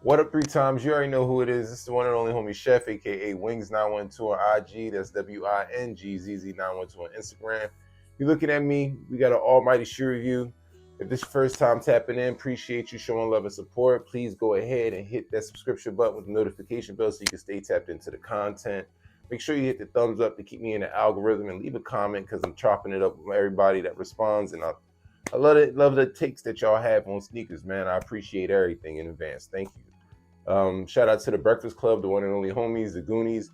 What up, three times? You already know who it is. This is the one and only homie Chef, aka Wings912 on IG. That's WINGZZ912 on Instagram. You're looking at me. We got an almighty shoe review. If this is your first time tapping in, appreciate you showing love and support. Please go ahead and hit that subscription button with the notification bell so you can stay tapped into the content. Make sure you hit the thumbs up to keep me in the algorithm, and leave a comment because I'm chopping it up with everybody that responds. And I love the takes that y'all have on sneakers, man. I appreciate everything in advance. Thank you. Shout out to the Breakfast Club, the one and only homies, the Goonies.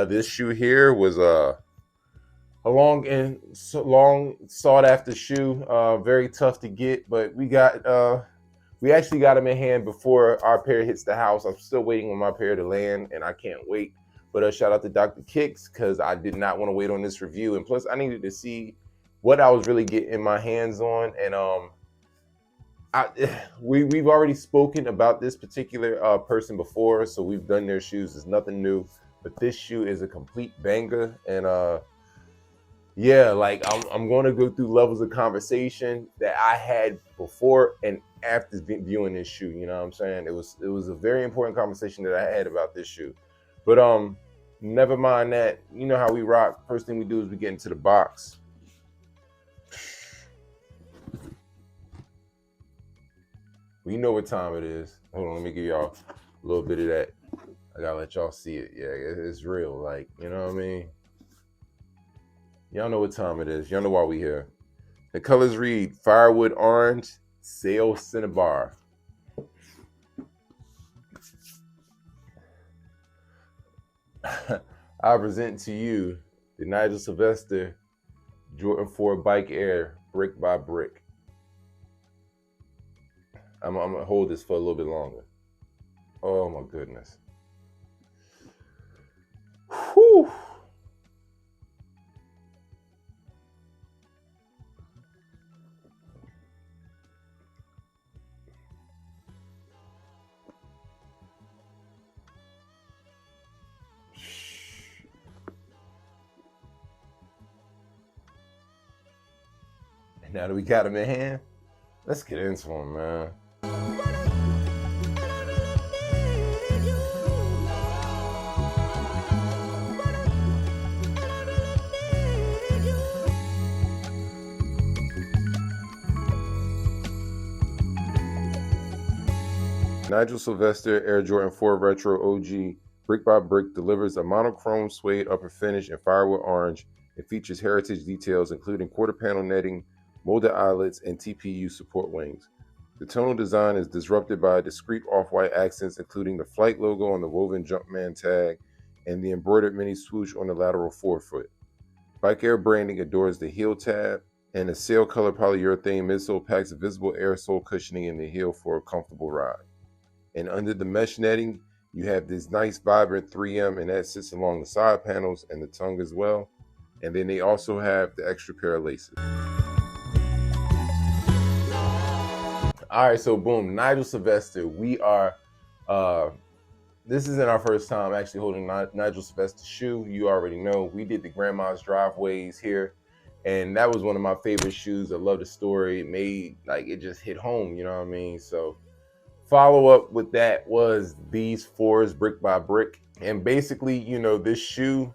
This shoe here was a long sought after shoe. Very tough to get, but we actually got them in hand before our pair hits the house. I'm still waiting on my pair to land, and I can't wait. But shout out to Dr. Kicks, because I did not want to wait on this review, and plus I needed to see what I was really getting my hands on. And we've already spoken about this particular person before, so we've done their shoes. It's nothing new, but this shoe is a complete banger. And yeah, like I'm going to go through levels of conversation that I had before and after viewing this shoe. You know what I'm saying? It was a very important conversation that I had about this shoe. But never mind that. You know how we rock. First thing we do is we get into the box. Well, you know what time it is. Hold on, let me give y'all a little bit of that. I gotta let y'all see it. Yeah, it's real. Like, you know what I mean? Y'all know what time it is. Y'all know why we here. The colors read Firewood Orange, Sail Cinnabar. I present to you the Nigel Sylvester Jordan 4 Bike Air Brick by Brick. I'm gonna hold this for a little bit longer. Oh my goodness. Whew. Now that we got him in hand, let's get into him, man. Nigel Sylvester Air Jordan 4 Retro OG Brick by Brick delivers a monochrome suede upper finish in firewood orange. It features heritage details including quarter panel netting, molded eyelets, and TPU support wings. The tonal design is disrupted by discrete off-white accents including the flight logo on the woven Jumpman tag and the embroidered mini swoosh on the lateral forefoot. Bike Air branding adorns the heel tab, and the sail color polyurethane midsole packs visible air sole cushioning in the heel for a comfortable ride. And under the mesh netting, you have this nice vibrant 3M, and that sits along the side panels and the tongue as well. And then they also have the extra pair of laces. All right, so boom, Nigel Sylvester. We are, this isn't our first time actually holding Nigel Sylvester's shoe. You already know we did the Grandma's Driveways here, and that was one of my favorite shoes. I love the story. It made, like, it just hit home, you know what I mean? So follow up with that was these fours Brick by Brick. And basically, you know, this shoe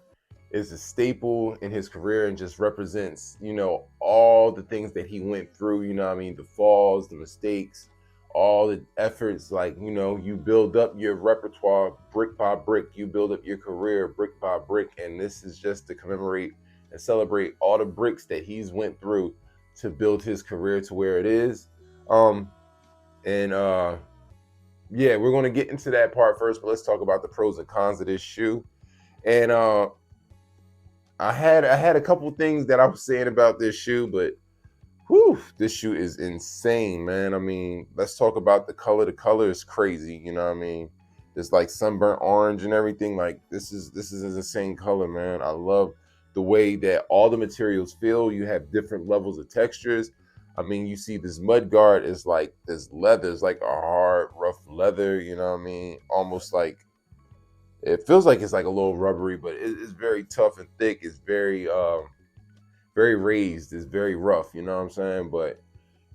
is a staple in his career and just represents, you know, all the things that he went through, you know what I mean? The falls, the mistakes, all the efforts. Like, you know, you build up your repertoire brick by brick, you build up your career brick by brick. And this is just to commemorate and celebrate all the bricks that he's went through to build his career to where it is. Yeah, we're going to get into that part first, but let's talk about the pros and cons of this shoe. And I had a couple things that I was saying about this shoe, but whew, this shoe is insane, man. I mean, let's talk about the color. The color is crazy, you know what I mean? It's like sunburnt orange and everything. Like, this is an insane color, man. I love the way that all the materials feel. You have different levels of textures. I mean, you see this mud guard is like this leather. It's like a hard, rough leather, you know what I mean? Almost like, it feels like it's like a little rubbery, but it's very tough and thick. It's very, very raised. It's very rough, you know what I'm saying? But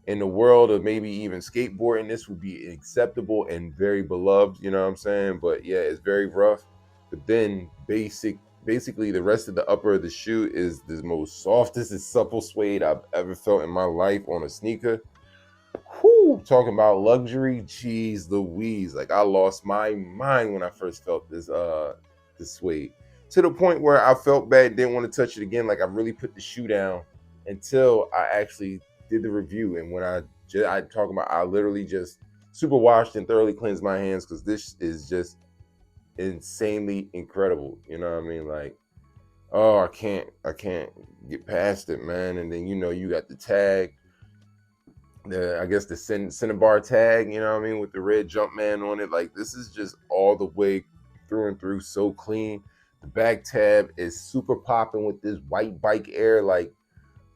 In the world of maybe even skateboarding, this would be acceptable and very beloved, you know what I'm saying? But yeah, it's very rough. But then basically the rest of the upper of the shoe is the most softest and supple suede I've ever felt in my life on a sneaker. Whew, talking about luxury, jeez Louise. Like I lost my mind when I first felt this suede. To the point where I felt bad, didn't want to touch it again. Like I really put the shoe down until I actually did the review. And when I talk about, I literally just super washed and thoroughly cleansed my hands because this is just insanely incredible. You know what I mean? Like, oh, I can't get past it, man. And then you got the tag, I guess the Cinnabar tag, you know what I mean, with the red Jumpman on it. Like this is just all the way through and through, so clean. The back tab is super popping with this white bike air. Like,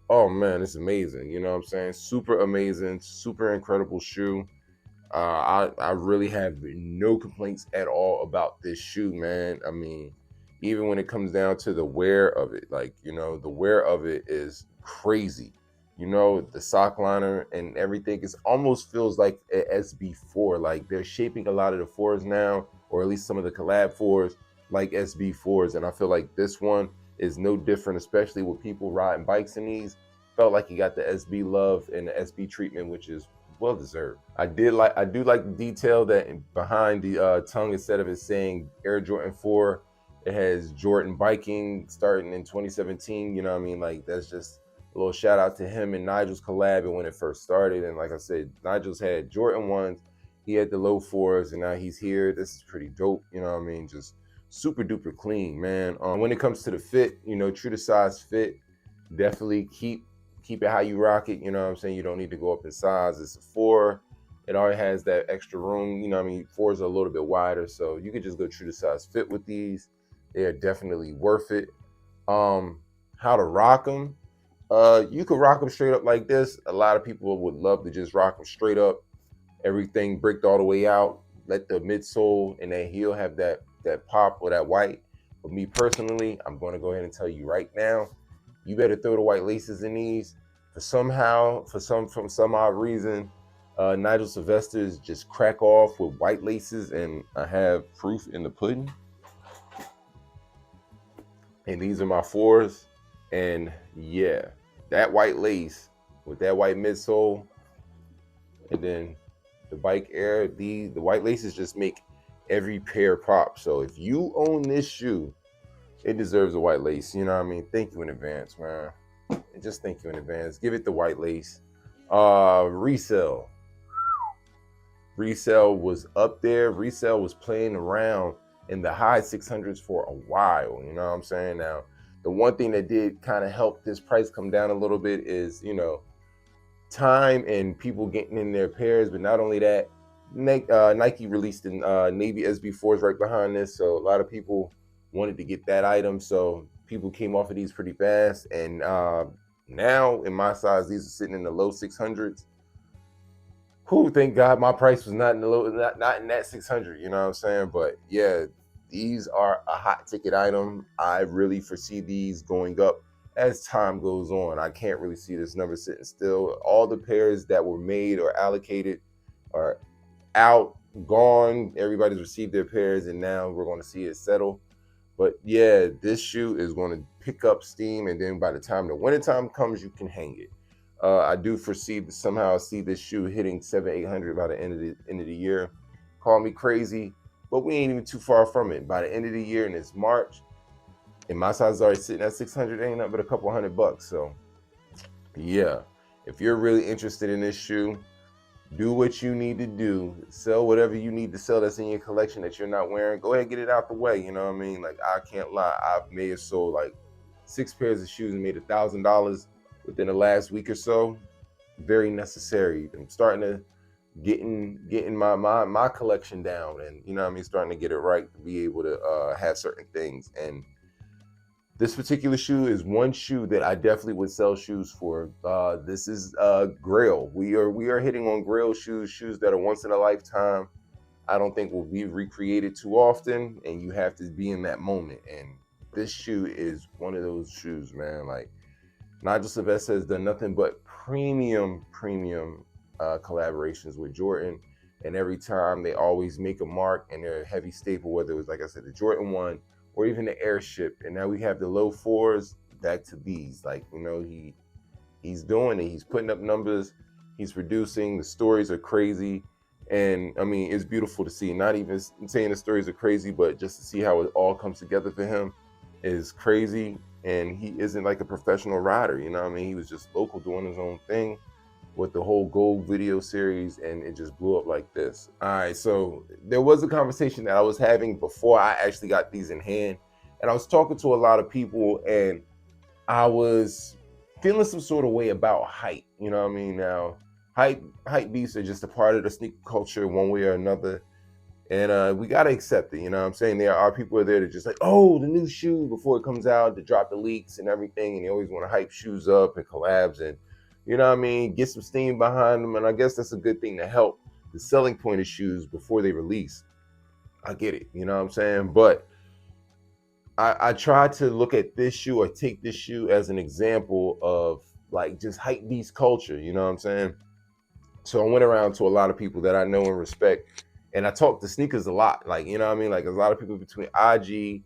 oh man, it's amazing. You know what I'm saying? Super amazing, super incredible shoe. I really have no complaints at all about this shoe, man. I mean, even when it comes down to the wear of it, like the wear of it is crazy. The sock liner and everything, it almost feels like a SB4. Like they're shaping a lot of the fours now, or at least some of the collab fours, like SB4s, and I feel like this one is no different, especially with people riding bikes in these. Felt like you got the SB love and the SB treatment, which is well deserved. I do like the detail that behind the tongue, instead of it saying Air Jordan 4, it has Jordan Biking starting in 2017. You know what I mean? Like that's just a little shout out to him and Nigel's collab and when it first started. And like I said, Nigel's had Jordan 1s, he had the low 4s, and now he's here. This is pretty dope. You know what I mean? Just super duper clean, man. When it comes to the fit, true to size fit, definitely keep it how you rock it. You know what I'm saying? You don't need to go up in size. It's a 4. It already has that extra room. You know what I mean? 4s are a little bit wider, so you could just go true to size fit with these. They are definitely worth it. How to rock them? You could rock them straight up like this. A lot of people would love to just rock them straight up, everything bricked all the way out. Let the midsole and that heel have that pop or that white. But me personally, I'm going to go ahead and tell you right now, you better throw the white laces in these. From some odd reason, Nigel Sylvester's just crack off with white laces, and I have proof in the pudding. And these are my 4s, and yeah, that white lace with that white midsole, and then the bike air, the white laces just make every pair pop. So if you own this shoe, it deserves a white lace. You know what I mean? Thank you in advance, man. And just thank you in advance. Give it the white lace. Resale. Resale was up there. Resale was playing around in the high 600s for a while. You know what I'm saying? Now, the one thing that did kind of help this price come down a little bit is, time and people getting in their pairs. But not only that, Nike released the Navy SB4s right behind this. So a lot of people wanted to get that item. So people came off of these pretty fast. And now in my size, these are sitting in the low 600s. Who, thank God my price was not in the low, not in that 600, you know what I'm saying? But yeah, these are a hot ticket item. I really foresee these going up as time goes on. I can't really see this number sitting still. All the pairs that were made or allocated are out, gone. Everybody's received their pairs, and now we're going to see it settle. But yeah, this shoe is going to pick up steam, and then by the time the wintertime comes, you can hang it. I do foresee that somehow I see this shoe hitting 700-800 by the end of the year. Call me crazy, but we ain't even too far from it. By the end of the year, and it's March, and my size is already sitting at 600, ain't nothing but a couple $100. So yeah, if you're really interested in this shoe, do what you need to do. Sell whatever you need to sell that's in your collection that you're not wearing. Go ahead and get it out the way. You know what I mean? Like, I can't lie. I've may have sold like 6 pairs of shoes and made $1,000 within the last week or so. Very necessary. I'm starting to getting my collection down, and you know what I mean, starting to get it right to be able to have certain things. And this particular shoe is one shoe that I definitely would sell shoes for. This is Grail. We are hitting on Grail shoes that are once in a lifetime. I don't think will be recreated too often, and you have to be in that moment. And this shoe is one of those shoes, man. Like, Nigel Sylvester has done nothing but premium collaborations with Jordan, and every time they always make a mark, and they're a heavy staple, whether it was, like I said, the Jordan 1 or even the Airship. And now we have the low fours back to these. Like, he's doing it. He's putting up numbers. He's producing. The stories are crazy. And I mean, it's beautiful to see. Not even saying the stories are crazy, but just to see how it all comes together for him is crazy. And he isn't like a professional rider, you know what I mean? He was just local doing his own thing with the whole Gold video series, and it just blew up like this. All right, so there was a conversation that I was having before I actually got these in hand, and I was talking to a lot of people, and I was feeling some sort of way about hype. You know what I mean? Now, hype beasts are just a part of the sneaker culture one way or another. And we gotta accept it, you know what I'm saying? There are people out there that just like, oh, the new shoe before it comes out, to drop the leaks and everything, and they always want to hype shoes up and collabs and, you know what I mean, get some steam behind them. And I guess that's a good thing to help the selling point of shoes before they release. I get it, you know what I'm saying? But I try to look at this shoe or take this shoe as an example of like just hype beast culture, you know what I'm saying? So I went around to a lot of people that I know and respect, and I talk to sneakers a lot. Like, you know what I mean? Like, a lot of people between IG,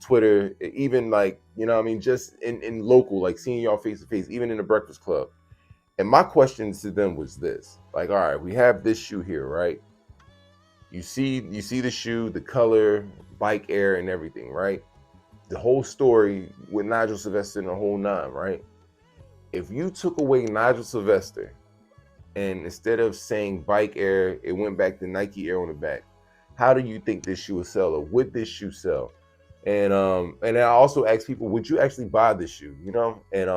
Twitter, even like, you know what I mean, just in local, like seeing y'all face to face, even in the Breakfast Club. And my question to them was this: like, all right, we have this shoe here, right? You see the shoe, the color, bike air, and everything, right? The whole story with Nigel Sylvester and the whole nine, right? If you took away Nigel Sylvester, and instead of saying bike air, it went back to Nike Air on the back, how do you think this shoe would sell, or would this shoe sell? And I also asked people, would you actually buy this shoe? You know? And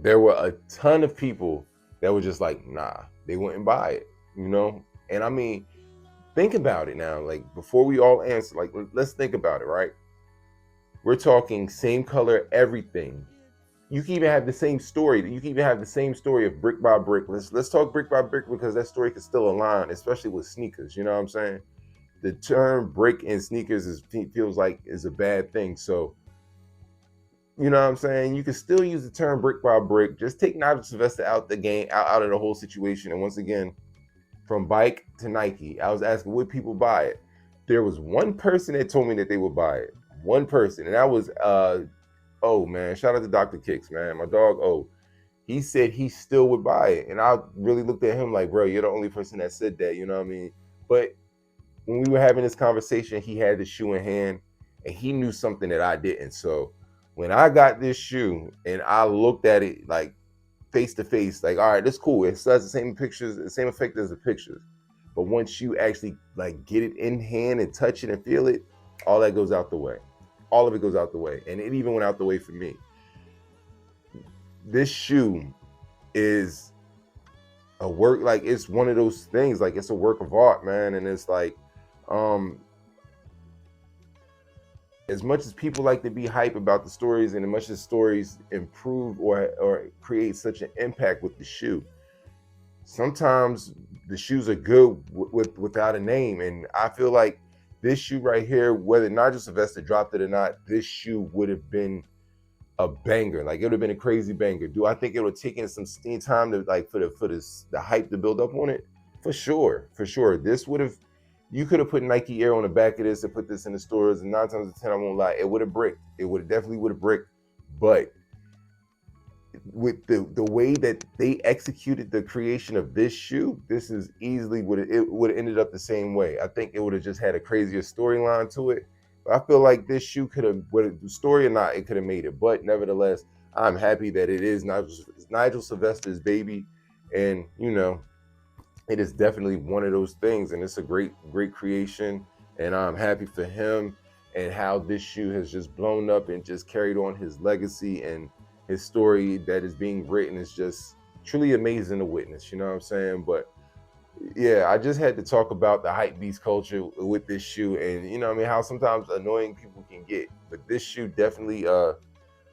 there were a ton of people that were just like, nah, they wouldn't buy it, you know? And I mean, think about it now. Like, before we all answer, like, let's think about it, right? We're talking same color, everything. You can even have the same story. You can even have the same story of brick by brick. Let's talk brick by brick, because that story could still align, especially with sneakers. You know what I'm saying? The term brick in sneakers feels like is a bad thing. So, you know what I'm saying? You can still use the term brick by brick. Just take Nigel Sylvester out the game, out of the whole situation. And once again, from bike to Nike, I was asking, would people buy it? There was one person that told me that they would buy it. One person, and that was oh man, shout out to Dr. Kicks, man. My dog, oh, he said he still would buy it. And I really looked at him like, bro, you're the only person that said that, you know what I mean? But when we were having this conversation, he had the shoe in hand, and he knew something that I didn't. So when I got this shoe and I looked at it like face to face, like, all right, that's cool. It has the same pictures, the same effect as the pictures. But once you actually like get it in hand and touch it and feel it, all that goes out the way. All of it goes out the way. And it even went out the way for me. This shoe is a work, like, it's one of those things, like, it's a work of art, man. And it's like, um as much as people like to be hype about the stories, and as much as stories improve or create such an impact with the shoe, sometimes the shoes are good without a name. And I feel like this shoe right here, whether Nigel Sylvester dropped it or not, this shoe would have been a banger. Like, it would have been a crazy banger. Do I think it would have taken some steam time to, like, for the hype to build up on it? For sure, for sure. This would have, you could have put Nike Air on the back of this and put this in the stores, and 9 times out of 10, I won't lie, it would have bricked. It would have definitely would have bricked. But with the way that they executed the creation of this shoe, this is easily it would have ended up the same way. I think it would have just had a crazier storyline to it. But I feel like this shoe could have, whether the story or not, it could have made it. But nevertheless, I'm happy that it is Nigel Sylvester's baby, and it is definitely one of those things, and it's a great creation, and I'm happy for him and how this shoe has just blown up and just carried on his legacy, and his story that is being written is just truly amazing to witness. You know what I'm saying? But yeah, I just had to talk about the hype beast culture with this shoe, and you know what I mean, how sometimes annoying people can get, but this shoe definitely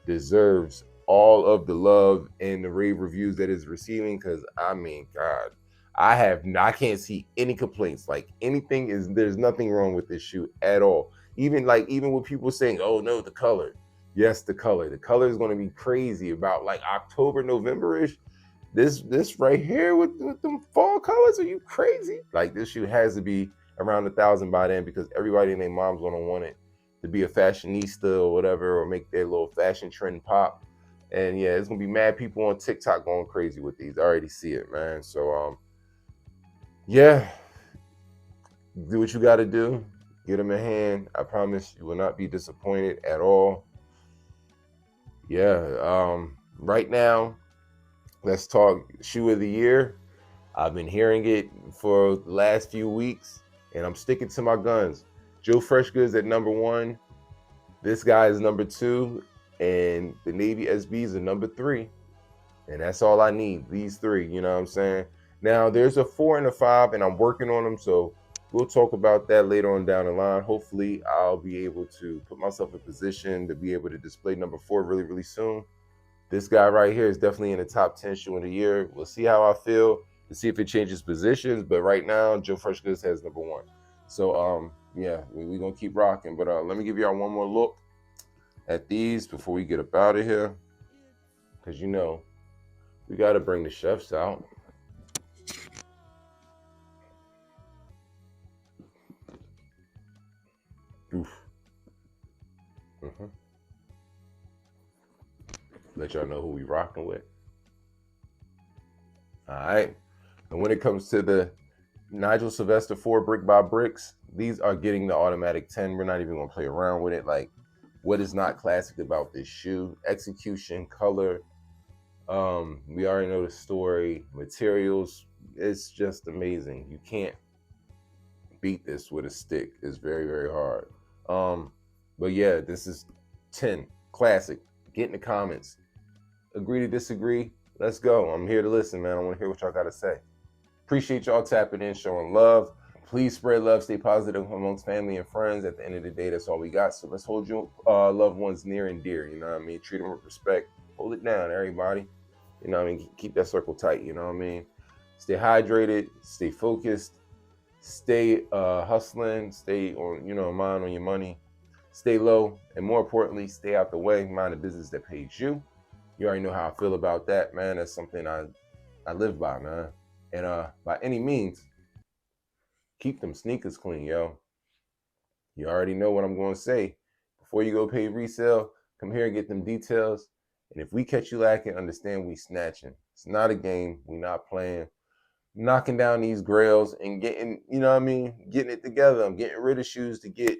deserves all of the love and the rave reviews that it's receiving, because I mean, God, I can't see any complaints. Like, there's nothing wrong with this shoe at all. Even with people saying, oh no, the color. Yes, the color. The color is going to be crazy about like October, November-ish. This right here with them fall colors, are you crazy? Like this shoe has to be around 1,000 by then because everybody and their mom's gonna want it to be a fashionista or whatever, or make their little fashion trend pop. And yeah, it's gonna be mad people on TikTok going crazy with these. I already see it, man. So yeah, do what you gotta do. Get them a hand. I promise you will not be disappointed at all. Yeah, right now, let's talk shoe of the year. I've been hearing it for the last few weeks, and I'm sticking to my guns. Joe Freshgoods at number one. This guy is number two, and the Navy SBs are number three. And that's all I need, these three, you know what I'm saying? Now, there's a 4 and a 5, and I'm working on them, so we'll talk about that later on down the line. Hopefully, I'll be able to put myself in position to be able to display number 4 really, really soon. This guy right here is definitely in the top 10 shoe of the year. We'll see how I feel to see if it changes positions. But right now, Joe Freshgoods has number one. So yeah, we're gonna keep rocking. But let me give y'all one more look at these before we get up out of here. Cause you know, we gotta bring the chefs out. Oof. Mm-hmm. Let y'all know who we rocking with. All right. And when it comes to the Nigel Sylvester 4 brick by bricks, these are getting the automatic 10. We're not even gonna play around with it. Like, what is not classic about this shoe? Execution, color. We already know the story. Materials. It's just amazing. You can't beat this with a stick. It's very, very hard. But yeah, this is 10. Classic. Get in the comments. Agree to disagree. Let's go. I'm here to listen, man. I want to hear what y'all got to say. Appreciate y'all tapping in, showing love. Please spread love, stay positive amongst family and friends. At the end of the day, that's all we got. So let's hold your loved ones near and dear. You know what I mean? Treat them with respect. Hold it down, everybody. You know what I mean? Keep that circle tight. You know what I mean? Stay hydrated. Stay focused. Stay hustling. Stay on, mind on your money. Stay low. And more importantly, stay out the way. Mind the business that pays you. You already know how I feel about that, man. That's something I live by, man. And by any means, keep them sneakers clean, yo. You already know what I'm going to say. Before you go pay resale, come here and get them details. And if we catch you lacking, understand we snatching. It's not a game. We not playing. Knocking down these grails and getting, getting it together. I'm getting rid of shoes to get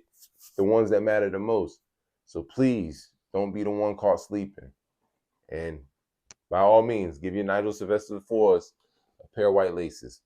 the ones that matter the most. So please don't be the one caught sleeping. And by all means, give your Nigel Sylvester 4s a pair of white laces.